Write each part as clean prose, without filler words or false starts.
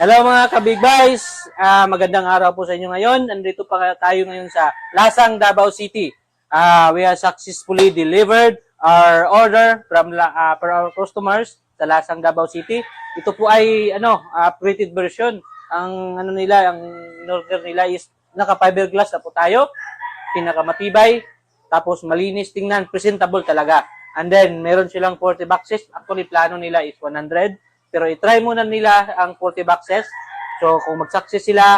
Hello mga kabig guys! Magandang araw po sa inyo ngayon. Nandito pa tayo ngayon sa Lasang, Davao City. We have successfully delivered our order from our customers sa Lasang, Davao City. Ito po ay upgraded version. Ang order nila is naka fiberglass na po tayo. Pinakamatibay, tapos malinis tingnan, presentable talaga. And then meron silang 40 boxes. Actually plano nila is 100. Pero i-try muna nila ang 40 boxes. So, kung mag-success sila,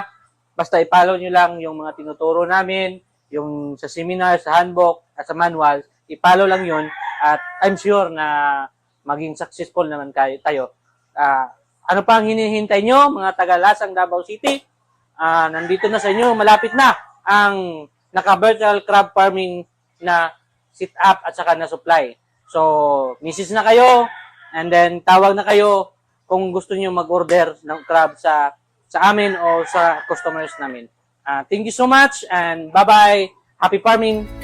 basta i-follow nyo lang yung mga tinuturo namin, yung sa seminar, sa handbook, at sa manual, i-follow lang yun. At I'm sure na maging successful naman tayo. Ano pa ang hinihintay nyo, mga taga-Lasang, Davao City? Nandito na sa inyo, malapit na ang naka-virtual crab farming na sit-up at saka na supply. So, misis na kayo, and then tawag na kayo kung gusto niyo mag-order ng crab sa amin o sa customers namin. Thank you so much and bye-bye. Happy farming!